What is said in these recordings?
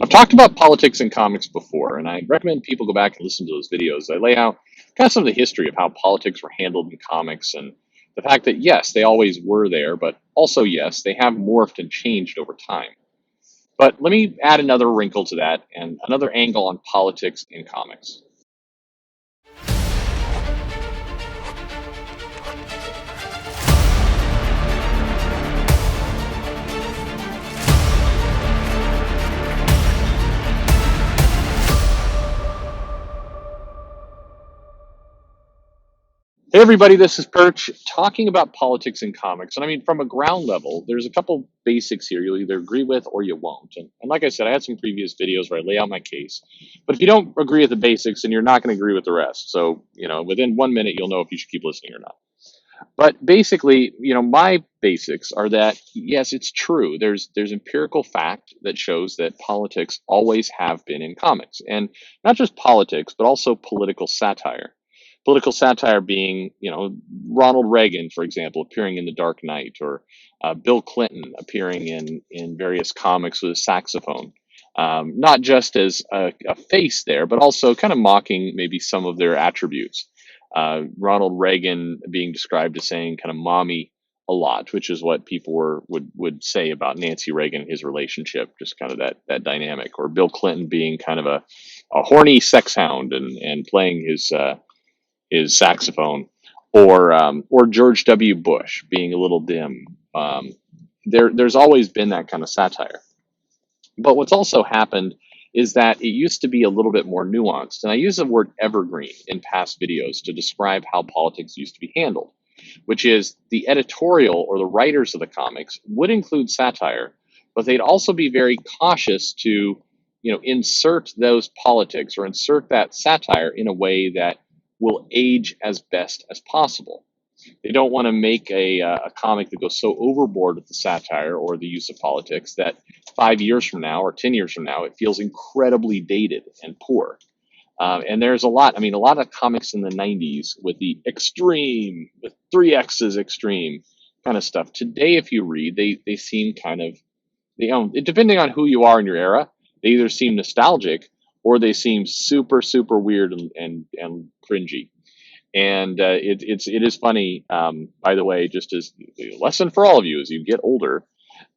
I've talked about politics in comics before, and I recommend people go back and listen to those videos. I lay out kind of some of the history of how politics were handled in comics and the fact that, yes, they always were there, but also, yes, they have morphed and changed over time. But let me add another wrinkle to that and another angle on politics in comics. Hey everybody, this is Perch talking about politics in comics. And I mean, from a ground level, there's a couple basics here you'll either agree with or you won't. And like I said, I had some previous videos where I lay out my case. But if you don't agree with the basics, then you're not going to agree with the rest. So, within 1 minute, you'll know if you should keep listening or not. But basically, my basics are that yes, it's true. There's empirical fact that shows that politics always have been in comics, and not just politics, but also political satire. Political satire being, Ronald Reagan, for example, appearing in The Dark Knight, or Bill Clinton appearing in various comics with a saxophone. Not just as a face there, but also kind of mocking maybe some of their attributes. Ronald Reagan being described as saying kind of mommy a lot, which is what people would say about Nancy Reagan and his relationship, just kind of that dynamic. Or Bill Clinton being kind of a horny sex hound and playing his saxophone, or George W. Bush being a little dim. There's always been that kind of satire. But what's also happened is that it used to be a little bit more nuanced. And I use the word evergreen in past videos to describe how politics used to be handled, which is the editorial or the writers of the comics would include satire, but they'd also be very cautious to, insert those politics or insert that satire in a way that will age as best as possible. They don't want to make a comic that goes so overboard with the satire or the use of politics that 5 years from now or 10 years from now, it feels incredibly dated and poor. And there's a lot of comics in the 90s with the extreme, with three X's extreme kind of stuff. Today, if you read, they seem kind of, depending on who you are in your era, they either seem nostalgic or they seem super, super weird and cringy. And it is funny, by the way, just as a lesson for all of you as you get older.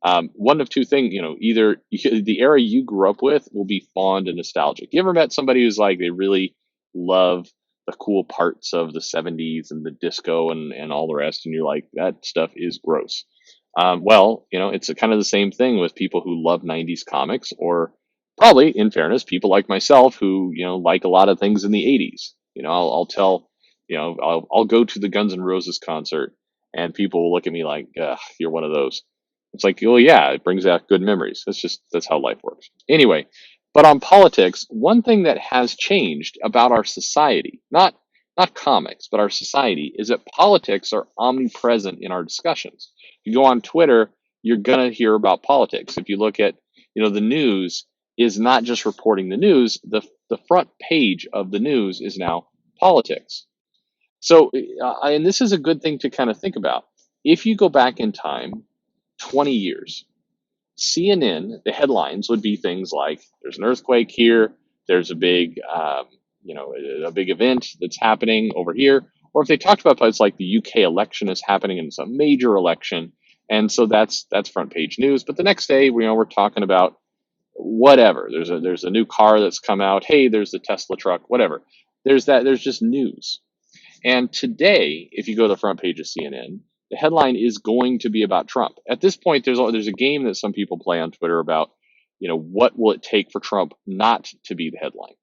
One of two things, either the era you grew up with will be fond and nostalgic. You ever met somebody who's like they really love the cool parts of the 70s and the disco and all the rest, and you're like, that stuff is gross. Well, it's kind of the same thing with people who love 90s comics, or probably, in fairness, people like myself who, like a lot of things in the 80s. I'll tell, I'll go to the Guns N' Roses concert and people will look at me like, you're one of those. It's like, well, yeah, it brings out good memories. That's how life works. Anyway, but on politics, one thing that has changed about our society, not comics, but our society, is that politics are omnipresent in our discussions. You go on Twitter, you're gonna hear about politics. If you look at, the news is not just reporting the news. The front page of the news is now politics. So, and this is a good thing to kind of think about. If you go back in time, 20 years, CNN, the headlines would be things like, "There's an earthquake here. There's a big event that's happening over here." Or if they talked about places like the UK election is happening and it's a major election, and so that's front page news. But the next day, we're talking about whatever. There's a new car that's come out. Hey, there's the Tesla truck. Whatever. There's just news. And today, if you go to the front page of CNN, the headline is going to be about Trump. At this point, there's a game that some people play on Twitter about, what will it take for Trump not to be the headline?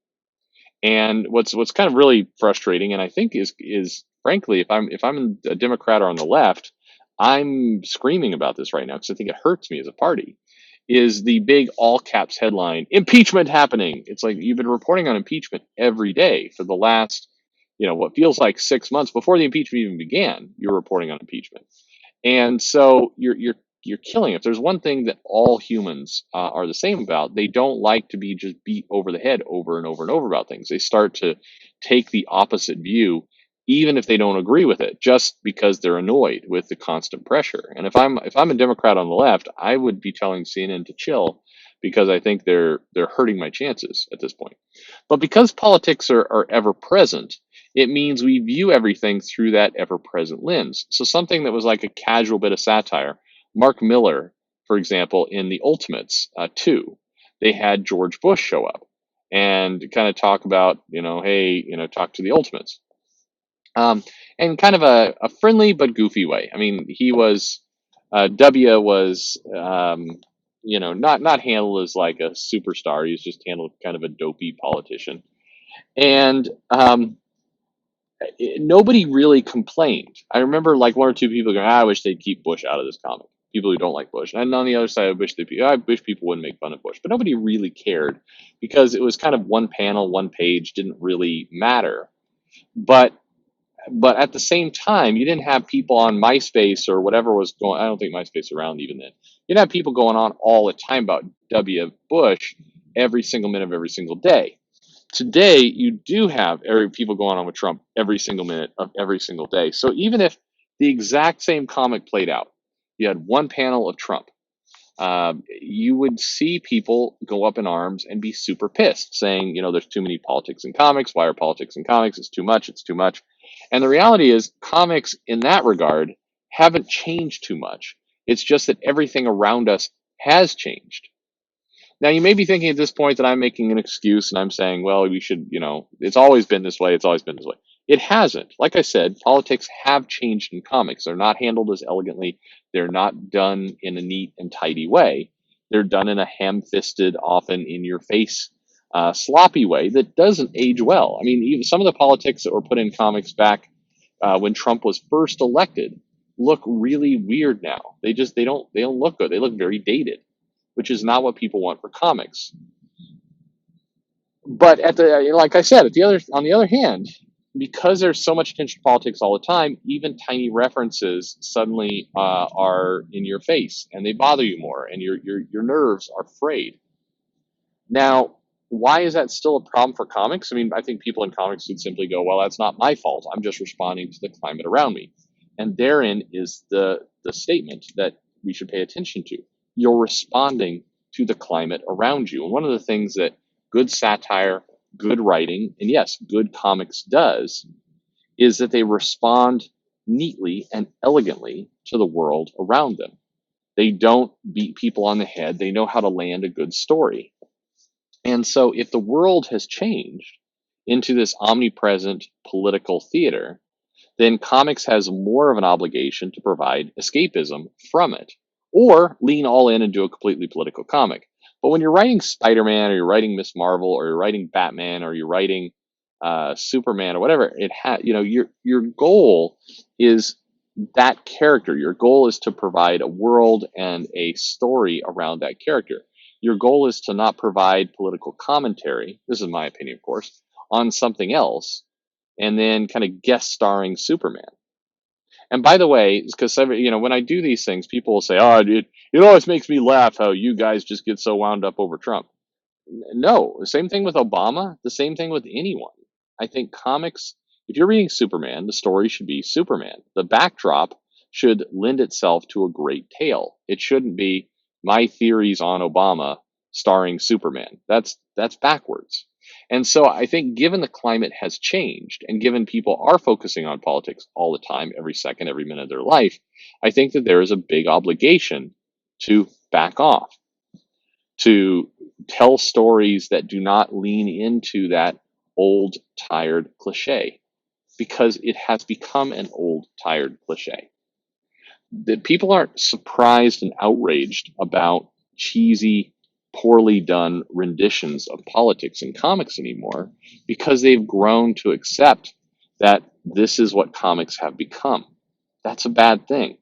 And what's kind of really frustrating, and I think is frankly, if I'm a Democrat or on the left, I'm screaming about this right now because I think it hurts me as a party. Is the big all caps headline, "Impeachment happening"? It's like you've been reporting on impeachment every day for the last, what feels like 6 months before the impeachment even began. You're reporting on impeachment, and so you're killing. If there's one thing that all humans are the same about, they don't like to be just beat over the head over and over and over about things. They start to take the opposite view, even if they don't agree with it, just because they're annoyed with the constant pressure. And if I'm a Democrat on the left, I would be telling CNN to chill, because I think they're hurting my chances at this point. But because politics are ever present, it means we view everything through that ever present lens. So something that was like a casual bit of satire, Mark Miller, for example, in The Ultimates 2, they had George Bush show up and kind of talk about, hey, talk to the Ultimates. And kind of a friendly but goofy way. I mean, he was, W was, not handled as like a superstar. He was just handled kind of a dopey politician. And nobody really complained. I remember like one or two people going, I wish they'd keep Bush out of this comic. People who don't like Bush. And on the other side, I wish people wouldn't make fun of Bush. But nobody really cared because it was kind of one panel, one page, didn't really matter. But at the same time, you didn't have people on MySpace or whatever was going. I don't think MySpace was around even then. You didn't have people going on all the time about W. Bush every single minute of every single day. Today, you do have people going on with Trump every single minute of every single day. So even if the exact same comic played out, you had one panel of Trump, you would see people go up in arms and be super pissed, saying, there's too many politics in comics. Why are politics in comics? It's too much. It's too much. And the reality is, comics in that regard haven't changed too much. It's just that everything around us has changed. Now, you may be thinking at this point that I'm making an excuse and I'm saying, well, we should, it's always been this way. It's always been this way. It hasn't. Like I said, politics have changed in comics. They're not handled as elegantly. They're not done in a neat and tidy way. They're done in a ham-fisted, often in-your-face, sloppy way that doesn't age well. I mean, even some of the politics that were put in comics back when Trump was first elected look really weird now. They don't look good. They look very dated, which is not what people want for comics. But like I said, on the other hand, because there's so much attention to politics all the time, even tiny references suddenly are in your face and they bother you more, and your nerves are frayed. Now, why is that still a problem for comics? I mean, I think people in comics would simply go, well, that's not my fault. I'm just responding to the climate around me. And therein is the statement that we should pay attention to. You're responding to the climate around you. And one of the things that good satire, good writing, and yes, good comics does is that they respond neatly and elegantly to the world around them. They don't beat people on the head. They know how to land a good story. And so if the world has changed into this omnipresent political theater, then comics has more of an obligation to provide escapism from it, or lean all in and do a completely political comic. But when you're writing Spider-Man, or you're writing Miss Marvel, or you're writing Batman, or you're writing Superman, or whatever, your goal is that character. Your goal is to provide a world and a story around that character. Your goal is to not provide political commentary, this is my opinion, of course, on something else, and then kind of guest starring Superman. And by the way, because when I do these things, people will say, "Oh, it always makes me laugh how you guys just get so wound up over Trump." No, the same thing with Obama. The same thing with anyone. I think comics. If you're reading Superman, the story should be Superman. The backdrop should lend itself to a great tale. It shouldn't be my theories on Obama starring Superman. That's backwards. And so I think given the climate has changed and given people are focusing on politics all the time, every second, every minute of their life, I think that there is a big obligation to back off, to tell stories that do not lean into that old, tired cliche, because it has become an old, tired cliche. That people aren't surprised and outraged about cheesy, poorly done renditions of politics in comics anymore, because they've grown to accept that this is what comics have become. That's a bad thing.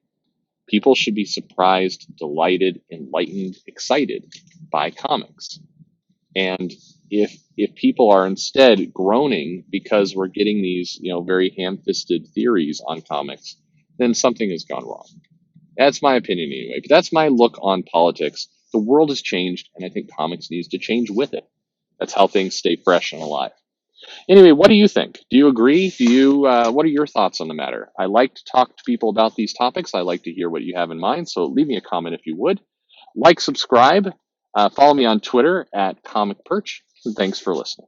People should be surprised, delighted, enlightened, excited by comics. And if people are instead groaning because we're getting these, very ham-fisted theories on comics, then something has gone wrong. That's my opinion anyway. But that's my look on politics. The world has changed, and I think comics needs to change with it. That's how things stay fresh and alive. Anyway, what do you think? Do you agree? What are your thoughts on the matter? I like to talk to people about these topics. I like to hear what you have in mind. So leave me a comment if you would. Like, subscribe. Follow me on Twitter at Comic Perch. And thanks for listening.